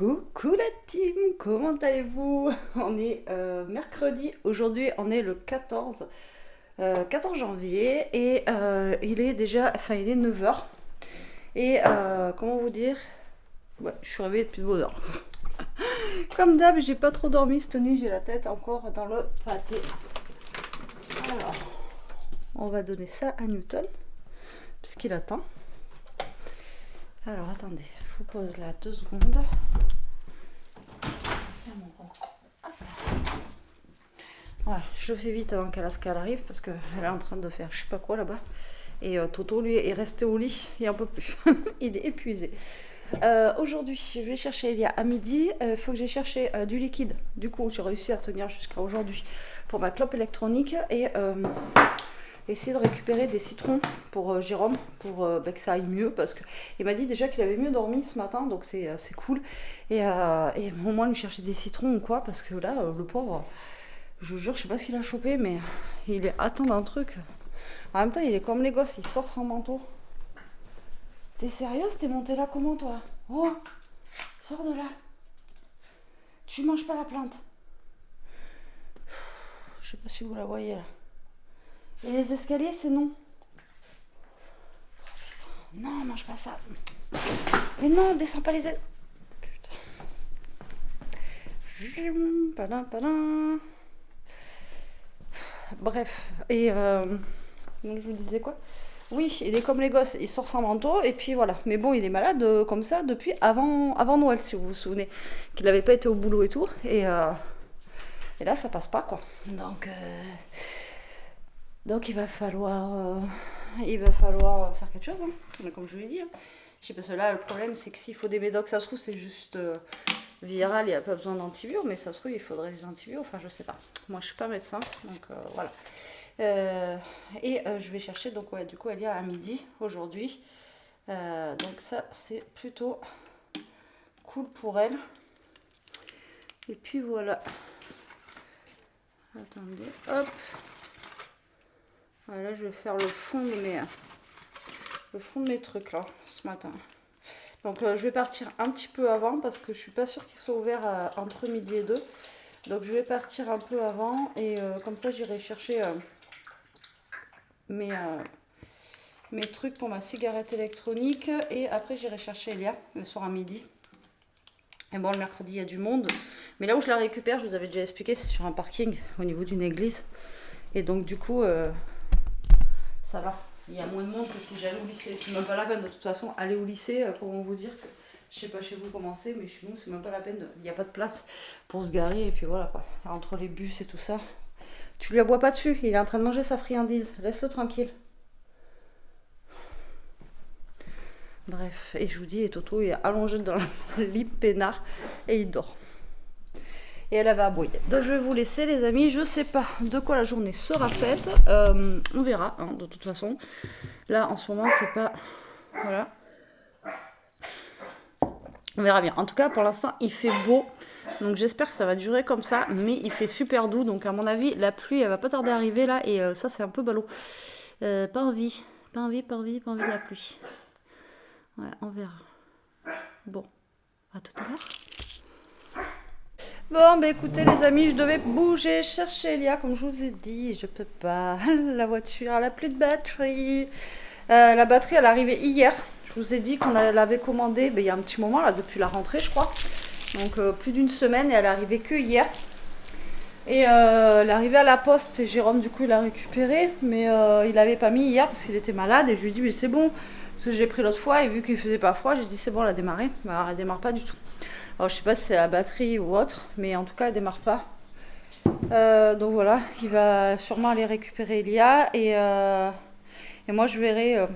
Coucou la team, comment allez-vous? On est mercredi, aujourd'hui on est le 14 janvier et il est déjà, enfin il est 9 h et comment vous dire, ouais, je suis réveillée depuis de bonnes heures. Comme d'hab, j'ai pas trop dormi cette nuit, j'ai la tête encore dans le pâté. Alors, on va donner ça à Newton, puisqu'il attend. Alors attendez, je vous pose là 2 secondes. Tiens mon grand. Voilà, je fais vite avant qu'Alaska arrive parce qu'elle est en train de faire je sais pas quoi là-bas. Et Toto lui est resté au lit, il en peut plus. Il est épuisé. Aujourd'hui, je vais chercher Elia à midi. Il faut que j'aille chercher du liquide. Du coup, j'ai réussi à tenir jusqu'à aujourd'hui pour ma clope électronique et essayer de récupérer des citrons pour Jérôme pour que ça aille mieux parce qu'il m'a dit déjà qu'il avait mieux dormi ce matin, donc c'est cool. Et au moins lui chercher des citrons ou quoi parce que là, le pauvre, je vous jure, je sais pas ce qu'il a chopé, mais il est atteint d'un truc. En même temps, il est comme les gosses, il sort sans manteau. T'es sérieuse? T'es monté là comment toi? Oh, sors de là. Tu manges pas la plante. Je sais pas si vous la voyez là. Et les escaliers, c'est non. Oh, putain. Non, mange pas ça. Mais non, descends pas les ailes. Putain. Padin, padin. Bref, et donc je vous disais quoi? Oui, il est comme les gosses, il sort sans manteau, et puis voilà. Mais bon, il est malade comme ça depuis avant Noël, si vous vous souvenez. Qu'il n'avait pas été au boulot et tout. Et là, ça passe pas, quoi. Donc il va falloir faire quelque chose, hein. Mais comme je vous l'ai dit. Hein. Je sais pas, parce que là, le problème, c'est que s'il faut des médocs, ça se trouve, c'est juste viral, il n'y a pas besoin d'antibiotiques, mais ça se trouve, il faudrait des antibiotiques, enfin, je sais pas. Moi, je suis pas médecin, donc voilà. Je vais chercher, donc ouais, du coup, elle y a à midi aujourd'hui. Donc ça, c'est plutôt cool pour elle. Et puis voilà. Attendez, hop. Voilà, là, je vais faire le fond de mes trucs là ce matin. Donc je vais partir un petit peu avant parce que je suis pas sûre qu'il soit ouvert entre midi et 2. Donc je vais partir un peu avant et comme ça j'irai chercher mes trucs pour ma cigarette électronique et après j'irai chercher Elia le soir à midi. Et bon, le mercredi il y a du monde, mais là où je la récupère, je vous avais déjà expliqué, c'est sur un parking au niveau d'une église. Et donc du coup ça va. Il y a moins de monde que si j'allais au lycée. C'est même pas la peine de toute façon aller au lycée, comment vous dire que je sais pas chez vous comment c'est, mais chez nous c'est même pas la peine. Il n'y a pas de place pour se garer et puis voilà quoi. Entre les bus et tout ça. Tu lui aboies pas dessus, il est en train de manger sa friandise. Laisse-le tranquille. Bref, et je vous dis, et Toto il est allongé dans le lit peinard et il dort. Et elle va aboyer. Donc je vais vous laisser les amis, je sais pas de quoi la journée sera faite, on verra hein, de toute façon. Là en ce moment c'est pas, voilà, on verra bien. En tout cas pour l'instant il fait beau, donc j'espère que ça va durer comme ça, mais il fait super doux, donc à mon avis la pluie elle va pas tarder à arriver là, et ça c'est un peu ballot. Pas envie de la pluie. Ouais, on verra. Bon, à tout à l'heure. Bon, bah écoutez les amis, je devais bouger, chercher Elia, comme je vous ai dit, je peux pas. La voiture, elle a plus de batterie. La batterie, elle est arrivée hier. Je vous ai dit qu'on l'avait commandée il y a un petit moment, là, depuis la rentrée, je crois. Donc plus d'une semaine, et elle est arrivée que hier. Et elle est arrivée à la poste, et Jérôme, du coup, il l'a récupérée. Mais il l'avait pas mis hier parce qu'il était malade. Et je lui ai dit, mais c'est bon, parce que j'ai pris l'autre fois, et vu qu'il faisait pas froid, j'ai dit, c'est bon, elle a démarré. Bah, elle démarre pas du tout. Alors je sais pas si c'est la batterie ou autre, mais en tout cas elle démarre pas. Donc voilà, il va sûrement aller récupérer Elia et moi je verrai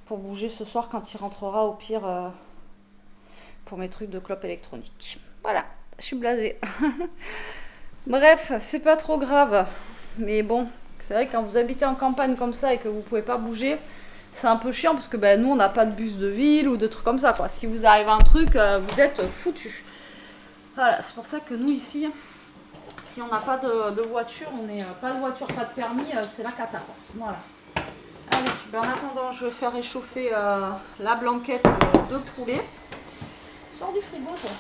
pour bouger ce soir quand il rentrera au pire pour mes trucs de clope électronique. Voilà, je suis blasée. Bref, c'est pas trop grave, mais bon, c'est vrai que quand vous habitez en campagne comme ça et que vous pouvez pas bouger, c'est un peu chiant parce que nous on n'a pas de bus de ville ou de trucs comme ça quoi. Si vous arrive un truc, vous êtes foutus. Voilà, c'est pour ça que nous ici, si on n'a pas de voiture, on n'est pas de voiture, pas de permis, c'est la cata quoi. Voilà. Allez, ben en attendant, je vais faire réchauffer la blanquette de poulet. Sors du bonjour.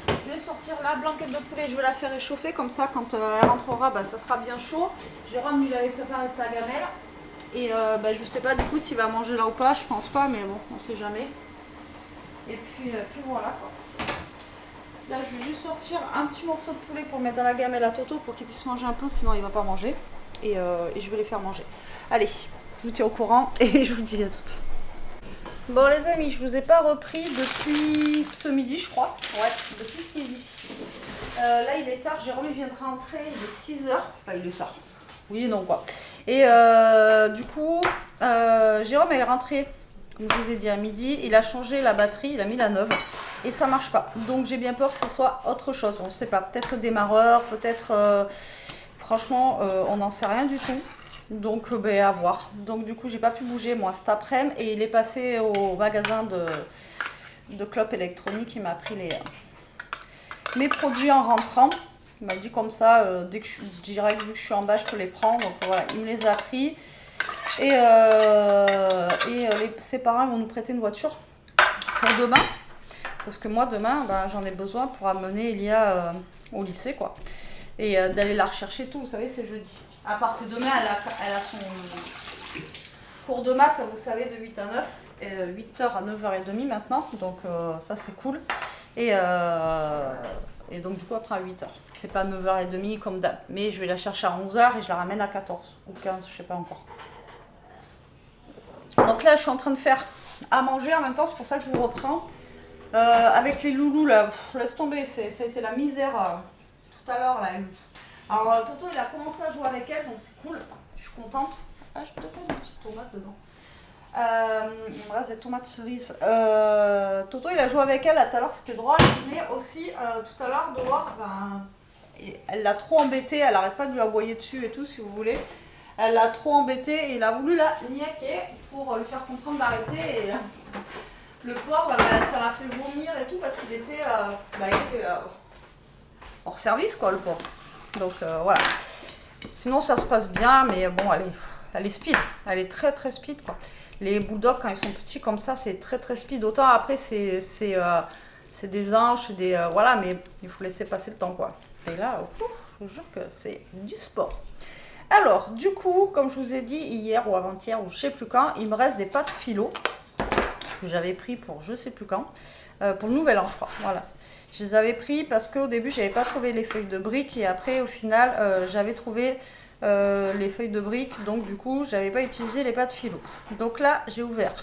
Je vais sortir la blanquette de poulet, je vais la faire réchauffer, comme ça quand elle rentrera, bah, ça sera bien chaud. Jérôme il avait préparé sa gamelle. Et bah, je sais pas du coup s'il va manger là ou pas, je pense pas, mais bon, on sait jamais. Et puis voilà quoi. Là je vais juste sortir un petit morceau de poulet pour mettre dans la gamelle à Toto pour qu'il puisse manger un peu, sinon il va pas manger. Et je vais les faire manger. Allez, je vous tiens au courant et je vous dis à toutes. Bon les amis, je vous ai pas repris depuis ce midi je crois. Ouais, depuis ce midi. Là il est tard, Jérôme il vient de rentrer, il est 6h. Enfin il est tard. Oui et non quoi. Et du coup, Jérôme est rentré, comme je vous ai dit à midi, il a changé la batterie, il a mis la neuve et ça marche pas. Donc j'ai bien peur que ce soit autre chose, on ne sait pas, peut-être démarreur, peut-être, franchement, on n'en sait rien du tout. Donc ben, à voir. Donc du coup j'ai pas pu bouger moi cet après-midi et il est passé au magasin de clopes électroniques, il m'a pris mes produits en rentrant. Il m'a dit comme ça, dès que je suis direct, vu que je suis en bas, je peux les prendre. Donc voilà, il me les a pris. Et ses parents vont nous prêter une voiture pour demain. Parce que moi, demain, ben, j'en ai besoin pour amener Elia au lycée, quoi. Et d'aller la rechercher tout, vous savez, c'est jeudi. À part que demain, elle a son cours de maths, vous savez, de 8 à 9. 8h à 9h30 maintenant. Donc ça, c'est cool. Et donc du coup après à 8h. C'est pas 9h30 comme d'hab. Mais je vais la chercher à 11h et je la ramène à 14 ou 15, je sais pas encore. Donc là je suis en train de faire à manger en même temps, c'est pour ça que je vous reprends. Avec les loulous là, laisse tomber, ça a été la misère tout à l'heure là. Alors Toto il a commencé à jouer avec elle, donc c'est cool, je suis contente. Ah je peux mettre une petite tomate dedans. Il me reste des tomates cerises. Toto il a joué avec elle tout à l'heure, c'était drôle, mais aussi tout à l'heure dehors, ben, elle l'a trop embêtée, elle arrête pas de lui aboyer dessus et tout si vous voulez. Elle l'a trop embêtée et il a voulu la niaquer pour lui faire comprendre d'arrêter. Et le pauvre, ben, ça l'a fait vomir et tout parce qu'il était, hors service quoi le pauvre. Donc voilà. Sinon ça se passe bien, mais bon elle est speed, elle est très très speed quoi. Les bulldogs, quand ils sont petits comme ça, c'est très très speed. Autant après, c'est des anges, voilà, mais il faut laisser passer le temps, quoi. Et là, je vous jure que c'est du sport. Alors, du coup, comme je vous ai dit hier ou avant-hier, ou je sais plus quand, il me reste des pâtes philo que j'avais pris pour je sais plus quand, pour le nouvel an, je crois. Voilà. Je les avais pris parce qu'au début, j'avais pas trouvé les feuilles de briques et après, au final, j'avais trouvé les feuilles de briques, donc du coup j'avais pas utilisé les pâtes philo. Donc là j'ai ouvert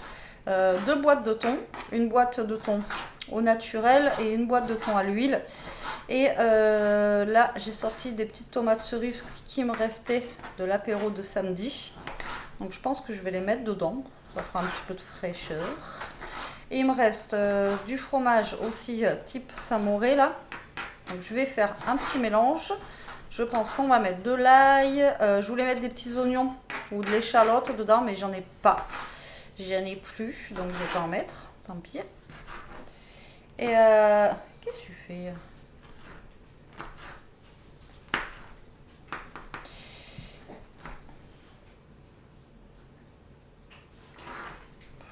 2 boîtes de thon, une boîte de thon au naturel et une boîte de thon à l'huile. Et là j'ai sorti des petites tomates cerises qui me restaient de l'apéro de samedi. Donc je pense que je vais les mettre dedans, ça fera un petit peu de fraîcheur. Et il me reste du fromage aussi type Saint-Mauré là. Donc je vais faire un petit mélange. Je pense qu'on va mettre de l'ail. Je voulais mettre des petits oignons ou de l'échalote dedans, mais j'en ai pas. J'en ai plus, donc je vais pas en mettre. Tant pis. Et qu'est-ce que tu fais?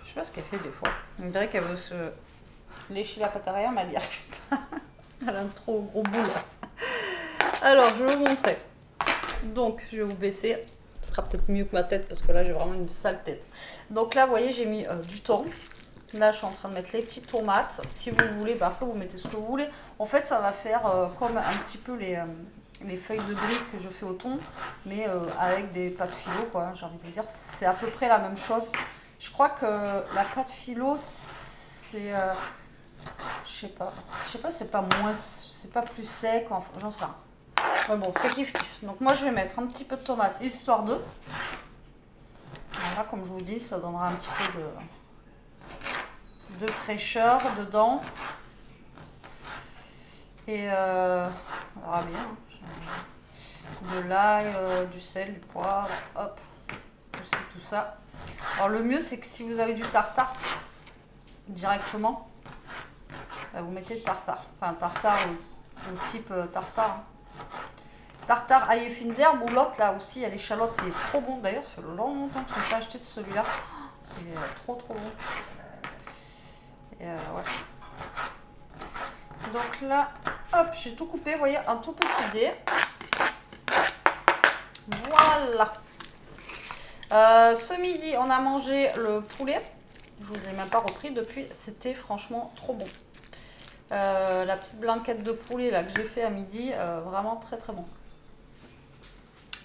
Je sais pas ce qu'elle fait des fois. On dirait qu'elle veut se lécher la patte arrière, mais elle n'y arrive pas. Elle a un trop gros bout là. Alors, je vais vous montrer. Donc, je vais vous baisser. Ce sera peut-être mieux que ma tête parce que là, j'ai vraiment une sale tête. Donc là, vous voyez, j'ai mis du thon. Là, je suis en train de mettre les petites tomates. Si vous voulez, bah, après, vous mettez ce que vous voulez. En fait, ça va faire comme un petit peu les feuilles de briques que je fais au thon, mais avec des pâtes philo, quoi. J'ai envie de vous dire, c'est à peu près la même chose. Je crois que la pâte philo, c'est... je sais pas, c'est pas moins... C'est pas plus sec, enfin, j'en sais rien. Ouais, bon, c'est kiff kiff. Donc moi je vais mettre un petit peu de tomate, histoire de. Voilà, comme je vous dis, ça donnera un petit peu de fraîcheur dedans. Et on verra bien. De l'ail, du sel, du poivre, hop, tout ça. Alors le mieux c'est que si vous avez du tartare directement, vous mettez tartare. Enfin tartare ou type tartare. Tartare ail et fines herbes, ou l'autre là aussi, il y a l'échalote, il est trop bon. D'ailleurs, ça fait longtemps que je n'ai pas acheté de celui-là. Il est trop bon. Et ouais. Donc là, hop, j'ai tout coupé, vous voyez, un tout petit dé. Voilà. Ce midi, on a mangé le poulet. Je vous ai même pas repris depuis. C'était franchement trop bon. La petite blanquette de poulet là que j'ai fait à midi, vraiment très très bon.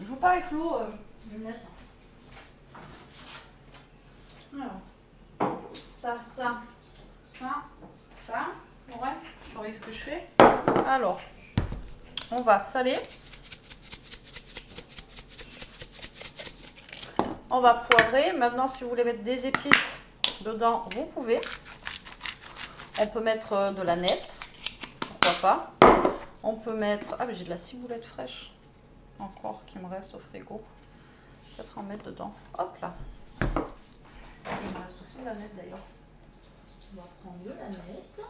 Je joue pas avec l'eau. Je vais mettre. Alors, ça. Ouais, je surveille ce que je fais. Alors, on va saler. On va poivrer. Maintenant, si vous voulez mettre des épices dedans, vous pouvez. On peut mettre de la nette. Pourquoi pas. On peut mettre... Ah, mais j'ai de la ciboulette fraîche. Encore qui me reste au frigo. Peut-être en mettre dedans. Hop là. Il me reste aussi de la nette d'ailleurs. On va prendre de la nette.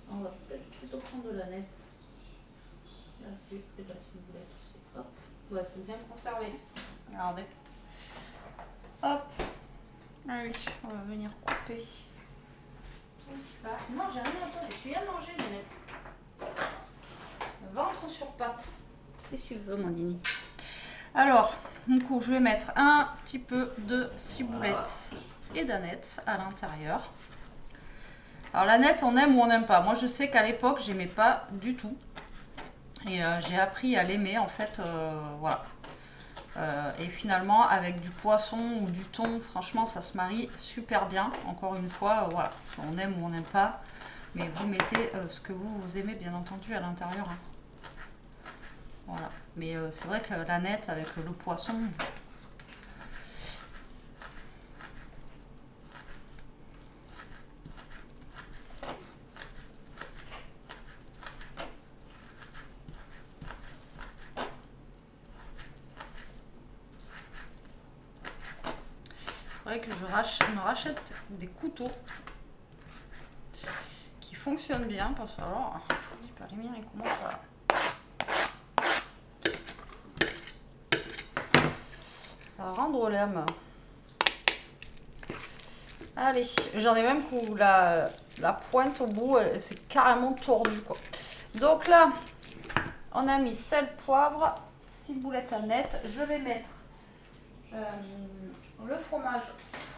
On va peut-être plutôt prendre de la nette. La sucre et de la ciboulette aussi. Hop. Ouais, c'est bien conservé. Regardez. Hop. Ah oui, on va venir couper tout ça. Non, j'ai rien à poser. Tu viens de manger, Jeannette. Ventre sur pattes. Qu'est-ce que tu veux, mon Nini? Alors, du coup, je vais mettre un petit peu de ciboulette et d'aneth à l'intérieur. Alors, l'aneth, on aime ou on n'aime pas. Moi, je sais qu'à l'époque, j'aimais pas du tout. Et j'ai appris à l'aimer, en fait. Voilà. Et finalement, avec du poisson ou du thon, franchement, ça se marie super bien. Encore une fois, voilà. On aime ou on n'aime pas. Mais vous mettez ce que vous aimez, bien entendu, à l'intérieur. Hein. Voilà. Mais c'est vrai que la nette avec le poisson... Il faudrait que je me rachète des couteaux qui fonctionnent bien parce que alors, je vous dis pas, les miens ils commencent à rendre l'âme. Allez, j'en ai même où la pointe au bout, c'est carrément tordu quoi. Donc là, on a mis sel, poivre, ciboulette à nette. Je vais mettre le fromage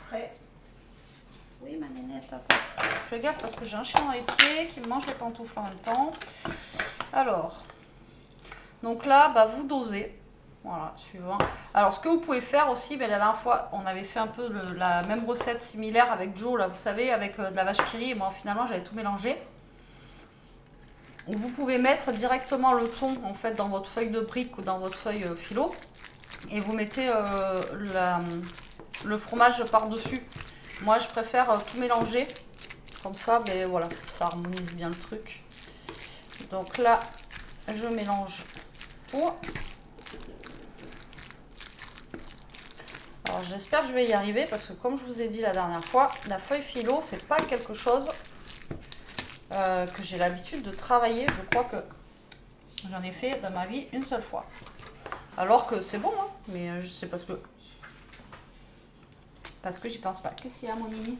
frais. Oui, ma nénette, attends. Je fais gaffe parce que j'ai un chien dans les pieds qui me mange les pantoufles en même temps. Alors, donc là, bah, vous dosez. Voilà, suivant. Alors, ce que vous pouvez faire aussi, ben, la dernière fois, on avait fait un peu la même recette similaire avec Joe, là, vous savez, avec de la vache qui rit. Et moi, finalement, j'avais tout mélangé. Vous pouvez mettre directement le thon, en fait, dans votre feuille de brique ou dans votre feuille philo. Et vous mettez le fromage par-dessus. Moi, je préfère tout mélanger. Comme ça, ben, voilà, ça harmonise bien le truc. Donc là, je mélange tout. Alors, j'espère que je vais y arriver parce que comme je vous ai dit la dernière fois, la feuille philo, c'est pas quelque chose que j'ai l'habitude de travailler. Je crois que j'en ai fait dans ma vie une seule fois. Alors que c'est bon, hein, mais je sais parce que j'y pense pas. Qu'est-ce qu'il y a, mon Nini?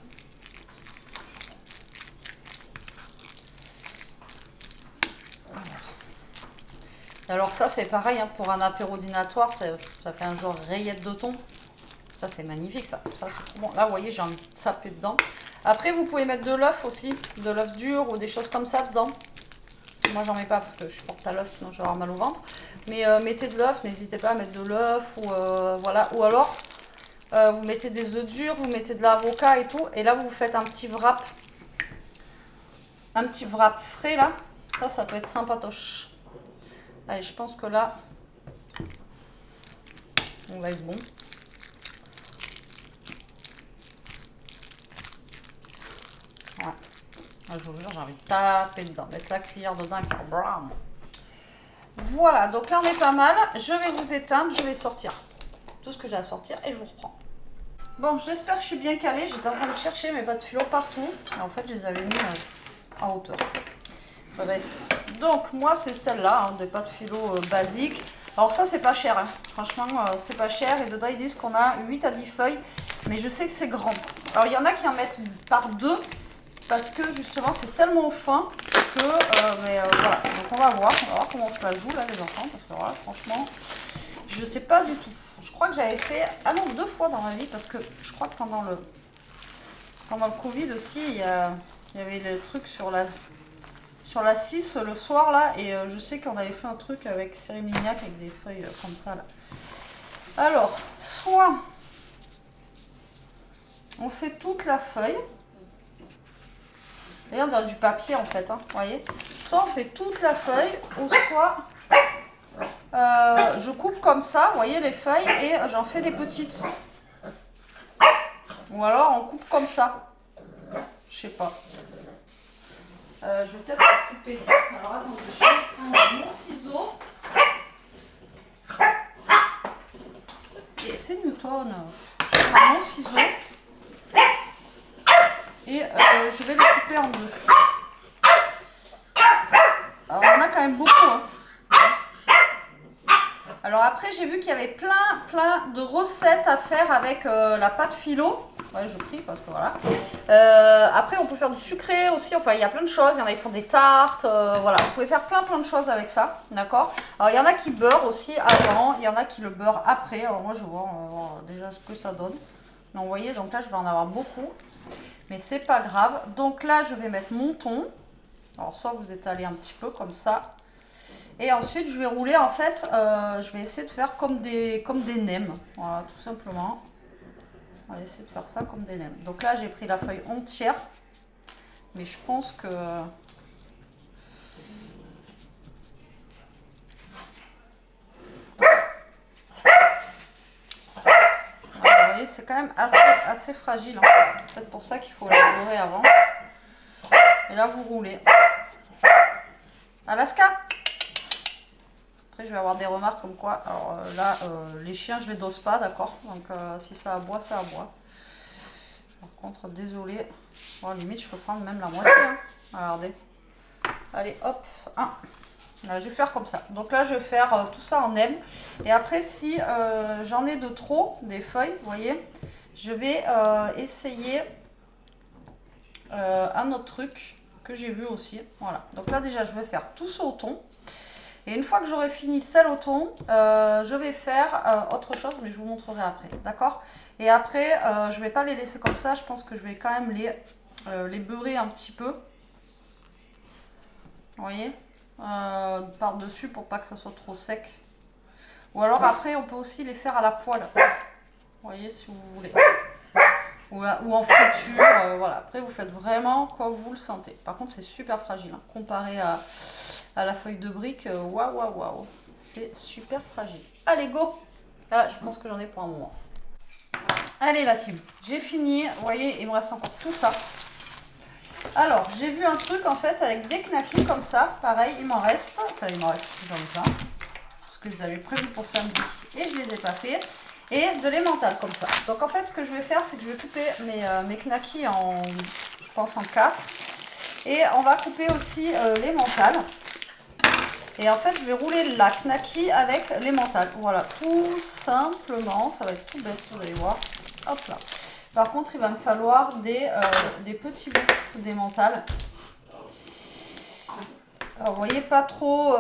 Alors ça, c'est pareil, hein, pour un apéro dînatoire, ça fait un genre rayette de thon. Ça, c'est magnifique, ça. Ça c'est trop bon. Là, vous voyez, j'ai envie de saper dedans. Après, vous pouvez mettre de l'œuf aussi, de l'œuf dur ou des choses comme ça dedans. Moi, j'en mets pas parce que je porte à l'œuf, sinon je vais avoir mal au ventre. Mais mettez de l'œuf, n'hésitez pas à mettre de l'œuf ou voilà. Ou alors, vous mettez des œufs durs, vous mettez de l'avocat et tout. Et là, vous faites un petit wrap. Un petit wrap frais, là. Ça peut être sympatoche. Allez, je pense que là, on va être bon. Ouais. Je vous jure, j'ai envie de taper dedans, mettre la cuillère dedans et faire bram. Voilà, donc là on est pas mal. Je vais vous éteindre, je vais sortir tout ce que j'ai à sortir et je vous reprends. Bon, j'espère que je suis bien calée. J'étais en train de chercher mes pâtes philo partout. Et en fait, je les avais mis en hauteur. Bref. Donc, moi, c'est celle-là, hein, des pâtes philo basiques. Alors ça, c'est pas cher. Hein. Franchement, c'est pas cher. Et dedans, ils disent qu'on a 8 à 10 feuilles. Mais je sais que c'est grand. Alors, il y en a qui en mettent par 2. parce que justement c'est tellement fin que voilà, donc on va voir comment on se la joue là les enfants, parce que voilà, franchement je sais pas du tout. Je crois que j'avais fait, ah non, 2 fois dans ma vie, parce que je crois que pendant le Covid aussi il y avait le truc sur la 6 le soir là, et je sais qu'on avait fait un truc avec Cyril Lignac avec des feuilles comme ça là. Alors, soit on fait toute la feuille, et on dirait du papier en fait, hein, vous voyez. Soit on fait toute la feuille, ou soit je coupe comme ça, vous voyez les feuilles, et j'en fais des petites. Ou alors on coupe comme ça. Je sais pas. Je vais peut-être la couper. Alors attendez, je vais prendre mon ciseau. Et c'est Newton. Je vais prendre mon ciseau. Et je vais les couper en 2. Alors on en a quand même beaucoup. Hein. Alors après j'ai vu qu'il y avait plein de recettes à faire avec la pâte philo. Ouais, je prie parce que voilà. Après on peut faire du sucré aussi, enfin il y a plein de choses. Il y en a qui font des tartes, voilà. Vous pouvez faire plein de choses avec ça, d'accord. Alors il y en a qui beurrent aussi avant, il y en a qui le beurrent après. Alors moi je vois, on va voir déjà ce que ça donne. Donc vous voyez, donc là je vais en avoir beaucoup. Mais c'est pas grave. Donc là je vais mettre mon thon. Alors soit vous étalez un petit peu comme ça. Et ensuite, je vais rouler, en fait, je vais essayer de faire comme des nems. Voilà, tout simplement. On va essayer de faire ça comme des nems. Donc là, j'ai pris la feuille entière. Mais je pense que... Voilà, vous voyez, c'est quand même assez fragile. Hein. C'est peut-être pour ça qu'il faut la dorer avant. Et là, vous roulez. Alaska! Après, je vais avoir des remarques comme quoi. Alors là, les chiens, je les dose pas, d'accord. Donc, si ça aboie, ça aboie. Par contre, désolé. Bon, limite, je peux prendre même la moitié. Hein. Regardez. Allez, hop. 1. Là, je vais faire comme ça. Donc là, je vais faire tout ça en M. Et après, si j'en ai de trop, des feuilles, vous voyez, je vais essayer un autre truc que j'ai vu aussi. Voilà. Donc là, déjà, je vais faire tout ça au thon. Et une fois que j'aurai fini celle au thon, je vais faire autre chose, mais je vous montrerai après, d'accord. Et après, je ne vais pas les laisser comme ça, je pense que je vais quand même les beurrer un petit peu. Vous voyez, par-dessus pour pas que ça soit trop sec. Ou alors après, on peut aussi les faire à la poêle. Vous voyez, si vous voulez. Ou en friture, voilà. Après, vous faites vraiment comme vous le sentez. Par contre, c'est super fragile, hein, comparé à la feuille de brique. Waouh. C'est super fragile. Allez, go! Là, je pense que j'en ai pour un moment. Allez, la team. J'ai fini. Vous voyez, il me reste encore tout ça. Alors, j'ai vu un truc, en fait, avec des knackis comme ça. Pareil, il m'en reste. Enfin, il m'en reste toujours ça. Parce que je les avais prévus pour samedi et je les ai pas fait. Et de l'emmental comme ça. Donc en fait ce que je vais faire c'est que je vais couper mes knackis en, je pense en 4. Et on va couper aussi l'emmental. Et en fait je vais rouler la knacki avec l'emmental. Voilà, tout simplement, ça va être tout bête vous allez voir. Hop là. Par contre il va me falloir des petits bouts d'emmental. Alors vous voyez pas trop,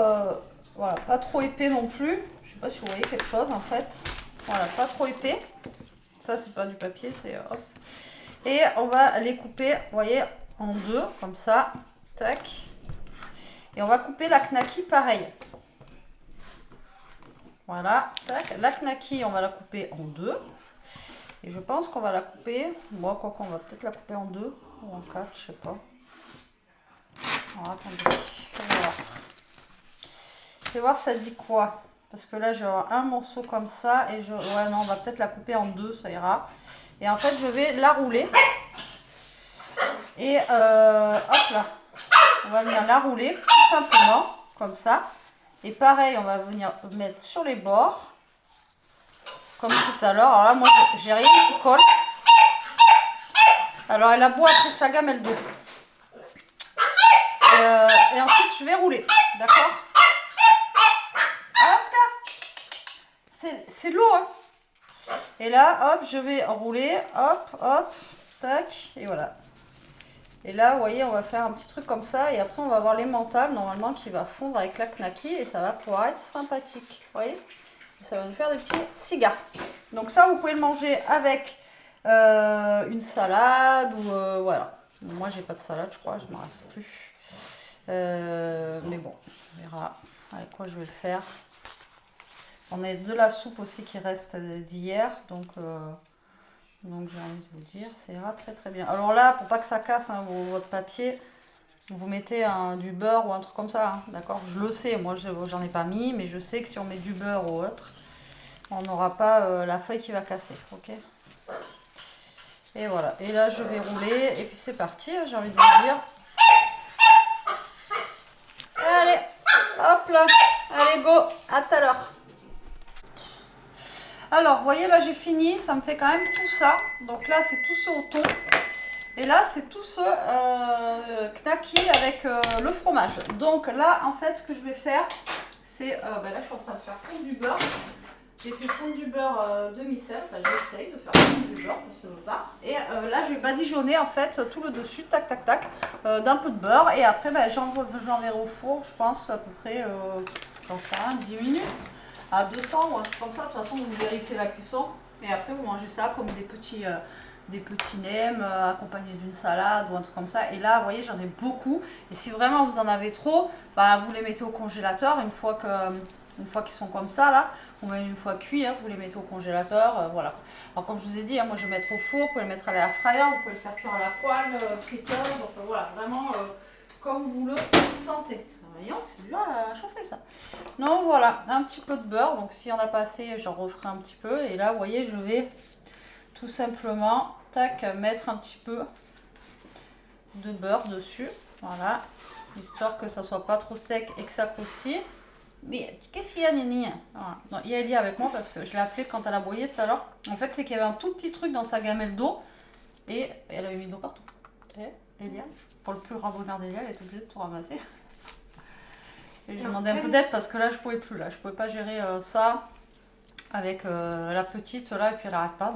voilà, pas trop épais non plus. Je sais pas si vous voyez quelque chose en fait. Voilà, pas trop épais. Ça, c'est pas du papier, c'est hop. Et on va les couper, vous voyez, en 2, comme ça. Tac. Et on va couper la knacki pareil. Voilà, tac. La knacki, on va la couper en 2. Et je pense qu'on va la couper, moi, quoi qu'on va peut-être la couper en 2 ou en 4, je sais pas. Alors, attendez. Je vais voir ça dit quoi. Parce que là, je vais avoir un morceau comme ça. Et ouais, non, on va peut-être la couper en 2, ça ira. Et en fait, je vais la rouler. Et hop là. On va venir la rouler, tout simplement, comme ça. Et pareil, on va venir mettre sur les bords. Comme tout à l'heure. Alors là, moi, j'ai rien qui colle. Alors, elle a beau après sa gamelle d'eau. Et ensuite, je vais rouler. D'accord ? C'est l'eau, hein. Et là, hop, je vais rouler, hop, tac, et voilà. Et là, vous voyez, on va faire un petit truc comme ça. Et après, on va avoir l'emmental, normalement, qui va fondre avec la knacky. Et ça va pouvoir être sympathique. Vous voyez? Et ça va nous faire des petits cigares. Donc ça, vous pouvez le manger avec une salade ou voilà. Moi, j'ai pas de salade, je crois. Je m'en reste plus. Mais bon, on verra avec quoi je vais le faire. On a de la soupe aussi qui reste d'hier. Donc j'ai envie de vous dire, ça ira très très bien. Alors là, pour pas que ça casse hein, votre papier, vous mettez du beurre ou un truc comme ça, hein, d'accord? Je le sais, moi j'en ai pas mis, mais je sais que si on met du beurre ou autre, on n'aura pas la feuille qui va casser, ok? Et voilà, et là je vais rouler, et puis c'est parti, j'ai envie de vous dire. Allez, hop là, allez go, à tout à l'heure. Alors, vous voyez, là j'ai fini, ça me fait quand même tout ça. Donc là, c'est tout ce au thon. Et là, c'est tout ce knacky avec le fromage. Donc là, en fait, ce que je vais faire, c'est... là, je suis en train de faire fondre du beurre. J'ai fait fondre du beurre demi-sel. Enfin, j'essaye de faire fondre du beurre, parce que je veux pas. Et là, je vais badigeonner, en fait, tout le dessus, tac, tac, tac, d'un peu de beurre. Et après, j'enverrai au four, je pense, à peu près, j'en sais rien, 10 minutes. À 200 ou un truc comme ça. De toute façon, vous vérifiez la cuisson. Et après, vous mangez ça comme des petits nems accompagnés d'une salade ou un truc comme ça. Et là, vous voyez, j'en ai beaucoup. Et si vraiment vous en avez trop, bah, vous les mettez au congélateur une fois qu'ils sont comme ça, là. Ou même une fois cuits, hein, vous les mettez au congélateur. Voilà. Alors, comme je vous ai dit, hein, moi, je vais mettre au four. Vous pouvez le mettre à l'air fryer. Vous pouvez le faire cuire à la poêle, friteur. Donc, voilà, vraiment comme vous le sentez. Voyons, c'est dur à chauffer ça. Donc voilà, un petit peu de beurre. Donc s'il n'y en a pas assez, j'en referai un petit peu. Et là, vous voyez, je vais tout simplement, tac, mettre un petit peu de beurre dessus. Voilà, histoire que ça soit pas trop sec et que ça croustille. Mais qu'est-ce qu'il y a, Nini? Voilà. Non, il y a Elia avec moi parce que je l'ai appelée quand elle a broyé tout à l'heure. En fait, c'est qu'il y avait un tout petit truc dans sa gamelle d'eau. Et elle avait mis de l'eau partout. Et Elia, pour le plus grand bonheur d'Elia, elle est obligée de tout ramasser. Et j'ai demandé un peu d'aide parce que là je pouvais plus, là je pouvais pas gérer ça avec la petite là et puis elle arrête pas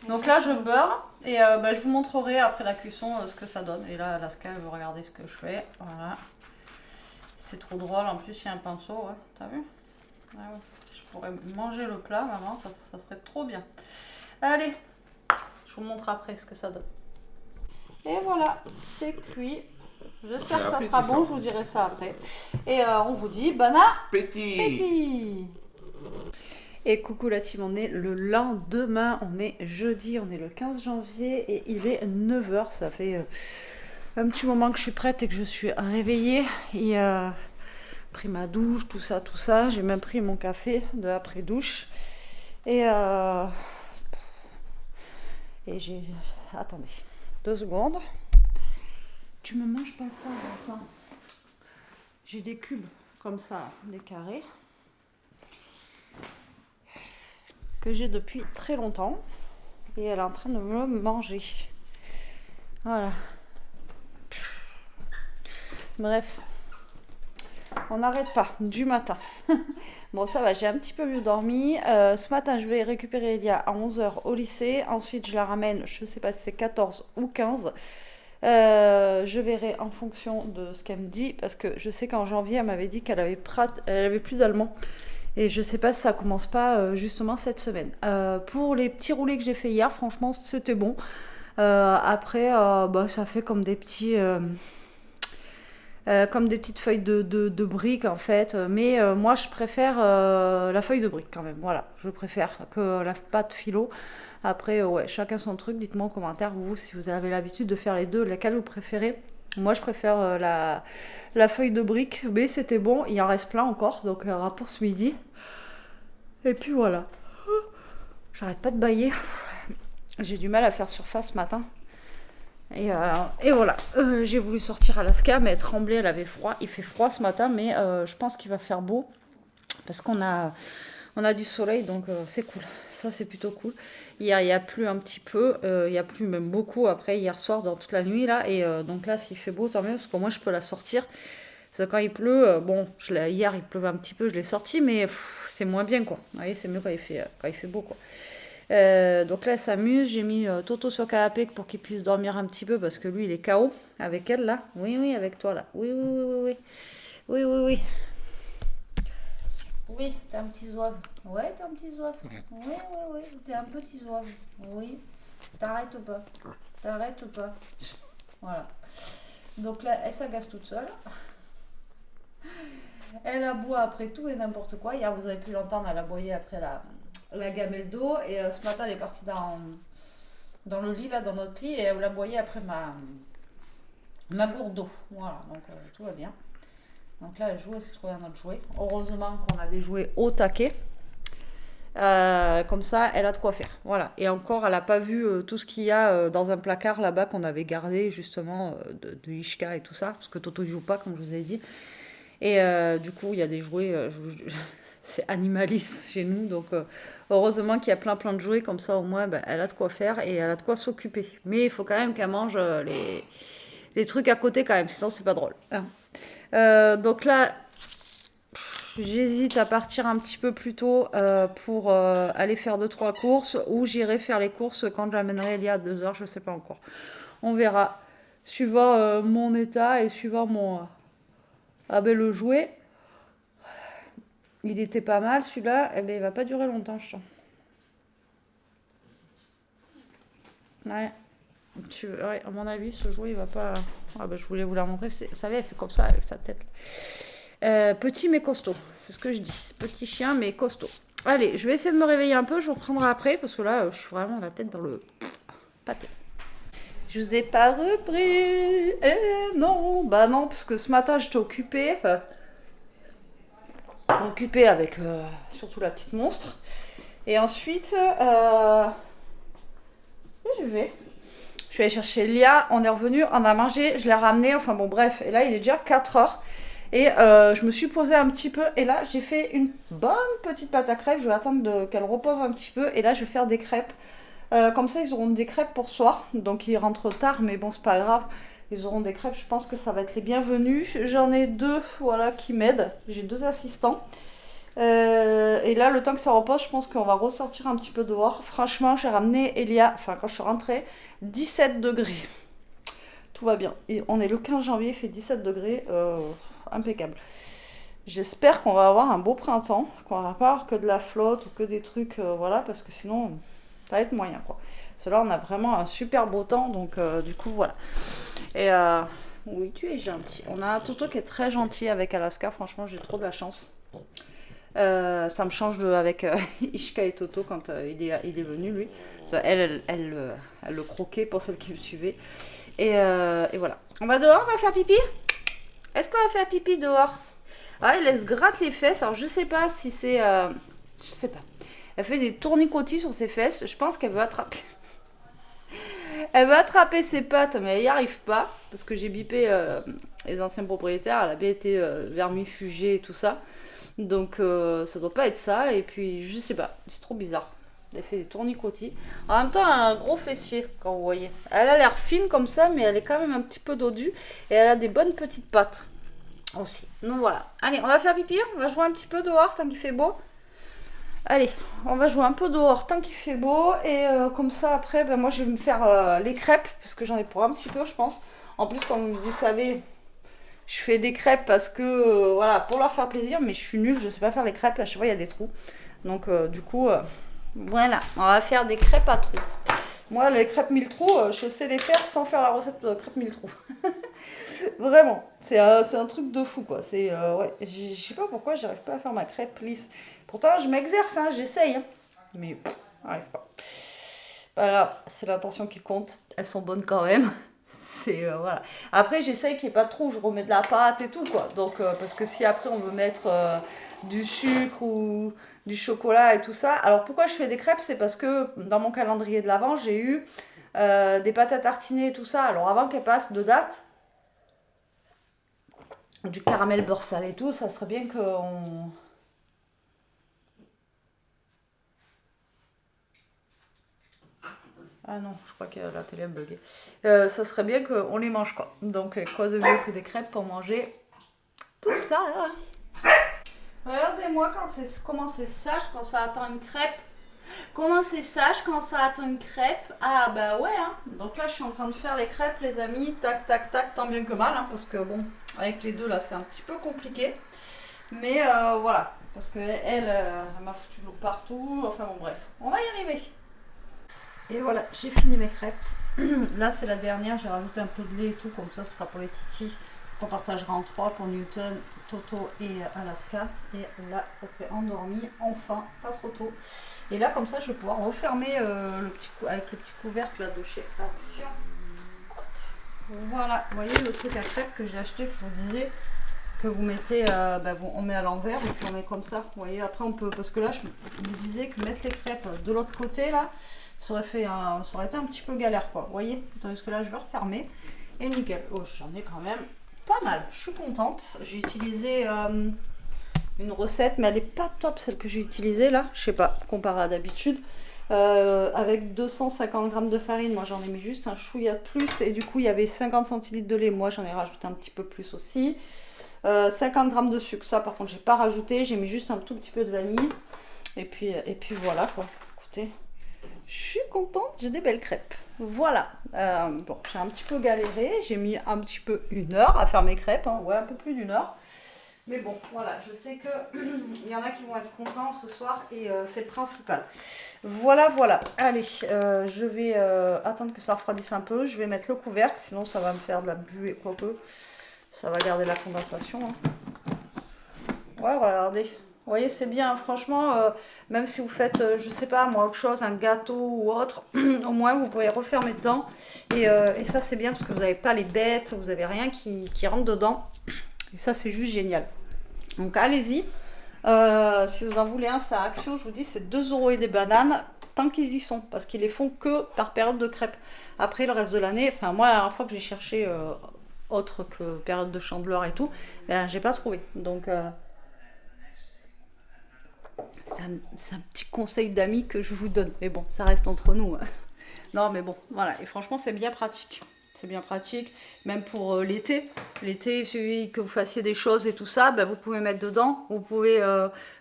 donc là je beurre et je vous montrerai après la cuisson ce que ça donne. Et là Alaska elle veut regarder ce que je fais, voilà, c'est trop drôle. En plus il y a un pinceau, ouais, t'as vu? Ah ouais. Je pourrais manger le plat maman, ça serait trop bien. Allez, je vous montre après ce que ça donne. Et voilà, c'est cuit. J'espère que ça sera bon, je vous dirai ça après. Et on vous dit bon appétit. Et coucou la team, on est le lendemain, on est jeudi, on est le 15 janvier et il est 9h. Ça fait un petit moment que je suis prête et que je suis réveillée. Et pris ma douche, tout ça. J'ai même pris mon café de après-douche. Et j'ai... Attendez, 2 secondes. Tu me manges pas ça, bon sang. J'ai des cubes comme ça, des carrés, que j'ai depuis très longtemps. Et elle est en train de me manger. Voilà. Bref. On n'arrête pas, du matin. Bon, ça va, j'ai un petit peu mieux dormi. Ce matin, je vais récupérer Elia à 11h au lycée. Ensuite, je la ramène, je sais pas si c'est 14 ou 15. Je verrai en fonction de ce qu'elle me dit, parce que je sais qu'en janvier elle m'avait dit qu'elle avait plus d'allemand et je sais pas si ça commence pas justement cette semaine. Pour les petits roulés que j'ai fait hier, franchement c'était bon. Après ça fait comme des petites feuilles de briques en fait, mais moi je préfère la feuille de brique quand même, voilà, je préfère que la pâte philo. Après ouais, chacun son truc, dites-moi en commentaire vous si vous avez l'habitude de faire les deux, laquelle vous préférez. Moi je préfère la feuille de brique, mais c'était bon, il en reste plein encore, donc il y aura pour ce midi. Et puis voilà, j'arrête pas de bâiller, j'ai du mal à faire surface ce matin. Et voilà, j'ai voulu sortir Alaska, mais elle tremblait, elle avait froid. Il fait froid ce matin, mais je pense qu'il va faire beau parce qu'on a du soleil, donc c'est cool. Ça, c'est plutôt cool. Hier, il y a plu un petit peu, il y a plu même beaucoup après hier soir, dans toute la nuit là. Et donc là, s'il fait beau, tant mieux, parce que moi, je peux la sortir. Parce que quand il pleut, hier, il pleuvait un petit peu, je l'ai sorti, mais c'est moins bien quoi. Vous voyez, c'est mieux quand il fait beau quoi. Donc là, elle s'amuse. J'ai mis Toto sur le canapé pour qu'il puisse dormir un petit peu parce que lui, il est KO. Avec elle, là. Oui, oui, avec toi, là. Oui, oui, oui, oui, oui. Oui, oui, oui. Oui, t'es un petit zouave. Ouais, t'es un petit zouave. Oui, oui, oui, t'es un petit zouave. Oui. T'arrêtes pas. T'arrêtes pas. Voilà. Donc là, elle s'agace toute seule. Elle aboie après tout et n'importe quoi. Hier, vous avez pu l'entendre, elle aboyait après la gamelle d'eau. Et ce matin, elle est partie dans le lit, là, dans notre lit, et elle aboyait après ma gourde d'eau. Voilà, donc tout va bien. Donc là, elle joue, elle s'est trouvée un autre jouet. Heureusement qu'on a des jouets au taquet. Comme ça, elle a de quoi faire. Voilà. Et encore, elle n'a pas vu tout ce qu'il y a dans un placard là-bas qu'on avait gardé justement de Ishka et tout ça, parce que Toto ne joue pas, comme je vous ai dit. Et du coup, il y a des jouets, c'est animaliste chez nous, donc heureusement qu'il y a plein de jouets, comme ça au moins, ben, elle a de quoi faire et elle a de quoi s'occuper. Mais il faut quand même qu'elle mange les trucs à côté quand même, sinon c'est pas drôle. Hein. Donc là, j'hésite à partir un petit peu plus tôt pour aller faire 2-3 courses, ou j'irai faire les courses quand j'amènerai Elia à 2h, je sais pas encore. On verra, suivant mon état et suivant mon... Ah ben le jouet, il était pas mal celui-là, eh ben il va pas durer longtemps je sens. Ouais. Ouais, à mon avis ce jouet il va pas... Ah ben je voulais vous la montrer, vous savez elle fait comme ça avec sa tête. Petit mais costaud, c'est ce que je dis. Petit chien mais costaud. Allez, je vais essayer de me réveiller un peu, je vous reprendrai après parce que là je suis vraiment la tête dans le pâté. Je vous ai pas repris. Non, bah non, parce que ce matin j'étais occupée. Occupée avec surtout la petite monstre. Et ensuite, je suis allée chercher Lia, on est revenu, on a mangé, je l'ai ramené, enfin bon bref. Et là il est déjà 4h. Et je me suis posée un petit peu. Et là j'ai fait une bonne petite pâte à crêpes. Je vais attendre qu'elle repose un petit peu. Et là je vais faire des crêpes. Comme ça ils auront des crêpes pour ce soir. Donc ils rentrent tard mais bon c'est pas grave. Ils auront des crêpes, je pense que ça va être les bienvenus. J'en ai 2 voilà, qui m'aident. J'ai 2 assistants. Et là, le temps que ça repose, je pense qu'on va ressortir un petit peu dehors. Franchement, j'ai ramené Elia, enfin quand je suis rentrée, 17 degrés. Tout va bien. Et on est le 15 janvier, il fait 17 degrés. Impeccable. J'espère qu'on va avoir un beau printemps, qu'on va pas avoir que de la flotte ou que des trucs, voilà, parce que sinon, ça va être moyen, quoi. Parce que là, on a vraiment un super beau temps, donc du coup, voilà. Et oui, tu es gentil. On a un Toto qui est très gentil avec Alaska, franchement, j'ai trop de la chance. Ça me change avec Ishka et Toto quand il est venu, lui. Elle le croquait pour celle qui me suivait. Et voilà. On va dehors, on va faire pipi? Est-ce qu'on va faire pipi dehors? Ah, elle se gratte les fesses. Alors, je sais pas si c'est... je sais pas. Elle fait des tournicotis sur ses fesses. Je pense qu'elle veut attraper... Elle veut attraper ses pattes, mais elle n'y arrive pas. Parce que j'ai bipé les anciens propriétaires. Elle avait été vermifugée et tout ça. Donc ça doit pas être ça. Et puis je sais pas, c'est trop bizarre. Elle fait des tournicotis. En même temps, elle a un gros fessier, quand vous voyez. Elle a l'air fine comme ça, mais elle est quand même un petit peu dodue. Et elle a des bonnes petites pattes aussi. Donc voilà. Allez, on va faire pipi. On va jouer un petit peu dehors tant qu'il fait beau. Allez, on va jouer un peu dehors tant qu'il fait beau. Et comme ça, après, ben, moi je vais me faire les crêpes. Parce que j'en ai pour un petit peu, je pense. En plus, comme vous savez... Je fais des crêpes parce que, voilà, pour leur faire plaisir, mais je suis nulle, je sais pas faire les crêpes, à chaque fois il y a des trous. Donc du coup, voilà, on va faire des crêpes à trous. Moi, les crêpes mille trous, je sais les faire sans faire la recette de crêpes mille trous. Vraiment, c'est un truc de fou, quoi. Ouais, je sais pas pourquoi j'arrive pas à faire ma crêpe lisse. Pourtant, je m'exerce, hein, j'essaye, hein, mais j'arrive pas. Pas grave, c'est l'intention qui compte, elles sont bonnes quand même. Voilà. Après, j'essaye qu'il n'y ait pas de trou, je remets de la pâte et tout, quoi. Donc, parce que si après on veut mettre du sucre ou du chocolat et tout ça. Alors, pourquoi je fais des crêpes? C'est parce que dans mon calendrier de l'Avent, j'ai eu des pâtes à tartiner et tout ça. Alors, avant qu'elles passent de date, du caramel beurre salé et tout, ça serait bien qu'on... Ah non, je crois que la télé a bugué. Ça serait bien qu'on les mange, quoi. Donc, quoi de mieux que des crêpes pour manger tout ça. Regardez-moi comment c'est sage quand ça attend une crêpe. Comment c'est ça? Je commence à attendre une crêpe. Ah bah ouais, hein. Donc là je suis en train de faire les crêpes les amis. Tac tac tac, tant bien que mal. Hein, parce que bon, avec les deux là c'est un petit peu compliqué. Mais voilà. Parce que elle m'a foutu l'eau partout. Enfin bon bref, on va y arriver. Et voilà, j'ai fini mes crêpes. Là c'est la dernière, j'ai rajouté un peu de lait et tout. Comme ça ce sera pour les titis. Qu'on partagera en trois pour Newton, Toto et Alaska. Et là ça s'est endormi. Enfin, pas trop tôt. Et là, comme ça, je vais pouvoir refermer avec le petit couvercle là, de chez Action. Voilà, vous voyez le truc à crêpes que j'ai acheté, que je vous disais, que vous mettez, on met à l'envers et puis on met comme ça. Vous voyez, après on peut, parce que là, je vous disais que mettre les crêpes de l'autre côté, là, ça aurait été un petit peu galère, quoi. Vous voyez, tandis que là, je vais refermer. Et nickel. Oh, j'en ai quand même pas mal. Je suis contente. J'ai utilisé... une recette, mais elle est pas top celle que j'ai utilisée là, je sais pas, comparé à d'habitude. Avec 250 g de farine, moi j'en ai mis juste un chouïa de plus, et du coup il y avait 50 centilitres de lait, moi j'en ai rajouté un petit peu plus aussi. 50 g de sucre, ça par contre j'ai pas rajouté, j'ai mis juste un tout petit peu de vanille, et puis voilà quoi. Écoutez, je suis contente, j'ai des belles crêpes. Voilà, bon, j'ai un petit peu galéré, j'ai mis un petit peu 1 heure à faire mes crêpes, hein, ouais, un peu plus d'1 heure. Mais bon, voilà, je sais que il y en a qui vont être contents ce soir et c'est le principal. Voilà, voilà. Allez, je vais attendre que ça refroidisse un peu. Je vais mettre le couvercle, sinon ça va me faire de la buée, quoique. Ça va garder la condensation. Hein. Ouais, regardez. Vous voyez, c'est bien. Franchement, même si vous faites, je sais pas, moi, autre chose, un gâteau ou autre, au moins vous pouvez refermer dedans. Et ça, c'est bien parce que vous n'avez pas les bêtes, vous n'avez rien qui rentre dedans. Et ça, c'est juste génial. Donc allez-y, si vous en voulez un, c'est à Action, je vous dis, c'est 2 € et des bananes, tant qu'ils y sont, parce qu'ils les font que par période de crêpes. Après, le reste de l'année, enfin moi, la dernière fois que j'ai cherché autre que période de chandeleur et tout, ben, j'ai pas trouvé. Donc, c'est un petit conseil d'amis que je vous donne. Mais bon, ça reste entre nous. Hein. Non, mais bon, voilà. Et franchement, c'est bien pratique. C'est bien pratique, même pour l'été. L'été, il suffit que vous fassiez des choses et tout ça, ben, vous pouvez mettre dedans. Vous pouvez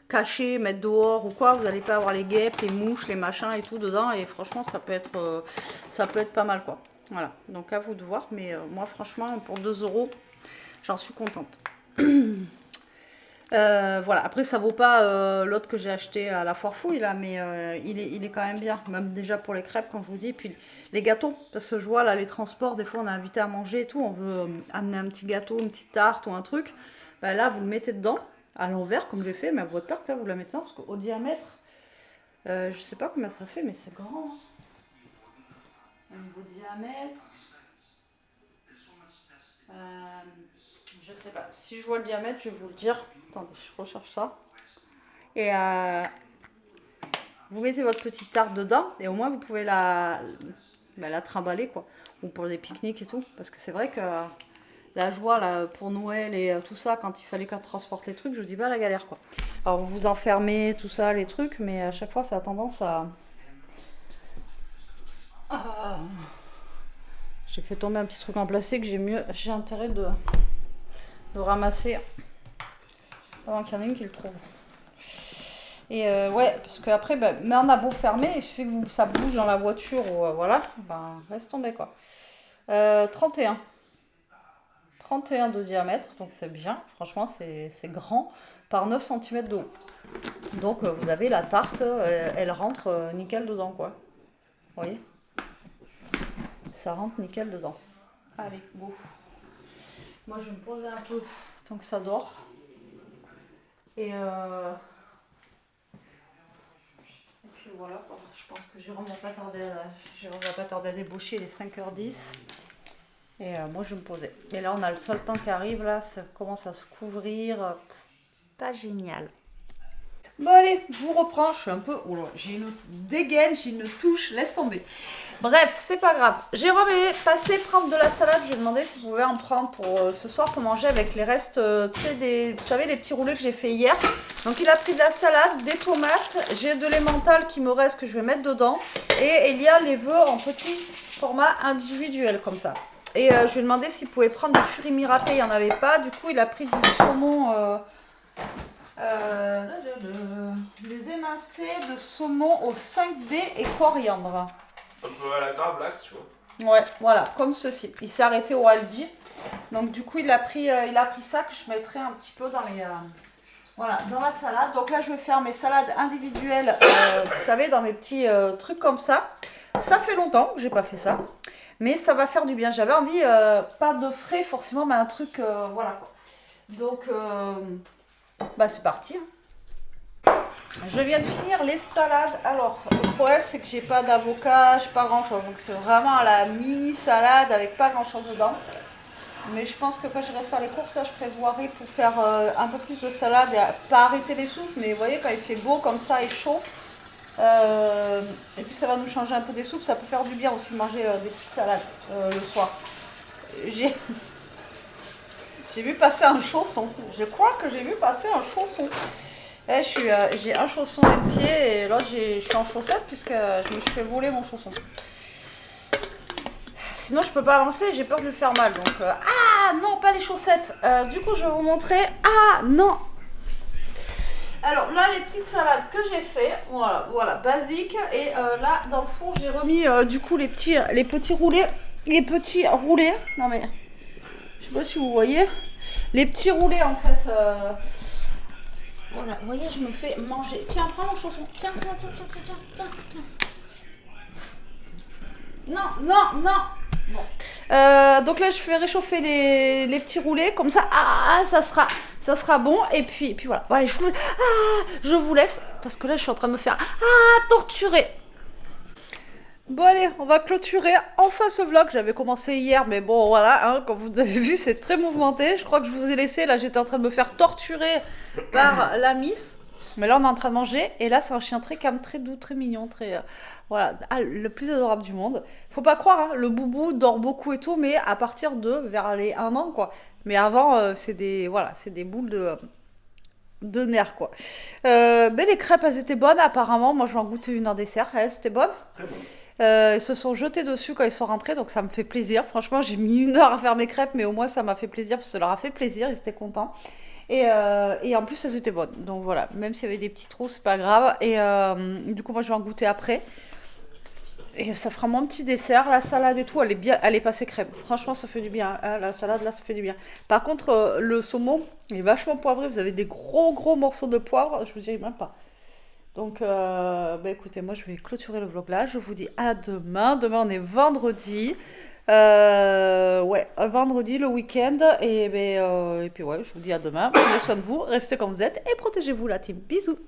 cacher, mettre dehors ou quoi. Vous n'allez pas avoir les guêpes, les mouches, les machins et tout dedans. Et franchement, ça peut être pas mal, quoi. Voilà, donc à vous de voir. Mais moi, franchement, pour 2 €, j'en suis contente. Voilà, après ça vaut pas l'autre que j'ai acheté à la foire fouille là, mais il est quand même bien, même déjà pour les crêpes comme je vous dis, puis les gâteaux, parce que je vois là les transports, des fois on est invité à manger et tout, on veut amener un petit gâteau, une petite tarte ou un truc, bah, là vous le mettez dedans, à l'envers comme j'ai fait, mais votre tarte là, vous la mettez dedans, parce qu'au diamètre, je sais pas combien ça fait, mais c'est grand, au niveau diamètre, je sais pas, si je vois le diamètre je vais vous le dire. Attendez, je recherche ça. Et vous mettez votre petite tarte dedans et au moins vous pouvez la trimballer quoi. Ou pour des pique-niques et tout. Parce que c'est vrai que la joie là, pour Noël et tout ça, quand il fallait qu'on transporte les trucs, je dis pas la galère quoi. Alors vous vous enfermez, tout ça, les trucs, mais à chaque fois ça a tendance à... J'ai fait tomber un petit truc en plastique, j'ai intérêt de ramasser avant qu'il y en ait une qui le trouve. Et ouais, parce qu'après, mais on a beau fermer, il suffit que ça bouge dans la voiture, ou voilà, ben laisse tomber quoi. 31 de diamètre, donc c'est bien, franchement c'est grand, par 9 cm de haut. Donc vous avez la tarte, elle rentre nickel dedans quoi. Vous voyez? Ça rentre nickel dedans. Allez, go. Moi je vais me poser un peu tant que ça dort. Et puis voilà, je pense que Jérôme va pas tarder à débaucher, il est 5h10. Et moi je vais me poser. Et là on a le seul temps qui arrive, là, ça commence à se couvrir. Pas génial. Bon allez, je vous reprends, je suis un peu... Oh là, j'ai une dégaine, j'ai une touche, laisse tomber. Bref, c'est pas grave. Jérôme est passé prendre de la salade, je lui ai demandé s'il pouvait en prendre pour ce soir pour manger avec les restes, tu sais, vous savez, les petits roulés que j'ai fait hier. Donc il a pris de la salade, des tomates, j'ai de l'emmental qui me reste que je vais mettre dedans. Et il y a les vœux en petit format individuel comme ça. Et je lui ai demandé s'il pouvait prendre du surimi râpé, il n'y en avait pas. Du coup, il a pris du saumon... Les émincés de saumon au 5B et coriandre. Un peu à la Gravlax, tu vois. Ouais, voilà, comme ceci. Il s'est arrêté au Aldi. Donc du coup, il a pris ça que je mettrai un petit peu dans les... voilà, dans la salade. Donc là, je vais faire mes salades individuelles, vous savez, dans mes petits trucs comme ça. Ça fait longtemps que j'ai pas fait ça. Mais ça va faire du bien. J'avais envie, pas de frais forcément, mais un truc, voilà. Donc, bah c'est parti. Je viens de finir les salades. Alors, le problème, c'est que j'ai pas d'avocat, j'ai pas grand-chose. Donc c'est vraiment la mini salade avec pas grand-chose dedans. Mais je pense que quand j'irai faire les courses, là, je prévoirai pour faire un peu plus de salade et pas arrêter les soupes. Mais vous voyez, quand il fait beau comme ça et chaud, et puis ça va nous changer un peu des soupes. Ça peut faire du bien aussi de manger des petites salades le soir. J'ai vu passer un chausson. Je crois que j'ai vu passer un chausson. J'ai un chausson et le pied et là je suis en chaussette puisque je me suis fait voler mon chausson. Sinon je peux pas avancer, j'ai peur de lui faire mal. Donc ah non, pas les chaussettes. Du coup je vais vous montrer. Ah non. Alors là les petites salades que j'ai fait, voilà, basique. Et là dans le four j'ai remis du coup les petits roulés. Non mais je sais pas si vous voyez. Les petits roulés en fait. Voilà, vous voyez, je me fais manger. Tiens, prends mon chausson. Tiens. Non. Bon. Donc là, je fais réchauffer les petits roulés. Comme ça, ça sera bon. Et puis voilà. Bon, allez, je vous laisse. Parce que là, je suis en train de me faire torturer. Bon allez, on va clôturer enfin ce vlog. J'avais commencé hier, mais bon voilà, hein, comme vous avez vu, c'est très mouvementé. Je crois que je vous ai laissé, là j'étais en train de me faire torturer par la Miss. Mais là on est en train de manger, et là c'est un chien très calme, très doux, très mignon, très... voilà, le plus adorable du monde. Faut pas croire, hein, le boubou dort beaucoup et tout, mais à partir vers les 1 an quoi. Mais avant, c'est des boules de nerfs quoi. Les crêpes elles étaient bonnes apparemment, moi je vais en goûter une en dessert, c'était bonne. Très bon. Ils se sont jetés dessus quand ils sont rentrés, donc ça me fait plaisir. Franchement, j'ai mis 1 heure à faire mes crêpes, mais au moins ça m'a fait plaisir, parce que ça leur a fait plaisir, ils étaient contents. Et en plus, elles étaient bonnes. Donc voilà, même s'il y avait des petits trous, c'est pas grave. Et du coup, moi, je vais en goûter après. Et ça fera mon petit dessert. La salade et tout, elle est passée crème. Franchement, ça fait du bien. Hein, la salade, là, ça fait du bien. Par contre, le saumon, il est vachement poivré. Vous avez des gros morceaux de poivre. Je vous dirai même pas. Donc, écoutez, moi je vais clôturer le vlog là. Je vous dis à demain. Demain, on est vendredi. Vendredi, le week-end. Et puis, je vous dis à demain. Prenez soin de vous, restez comme vous êtes et protégez-vous la team. Bisous!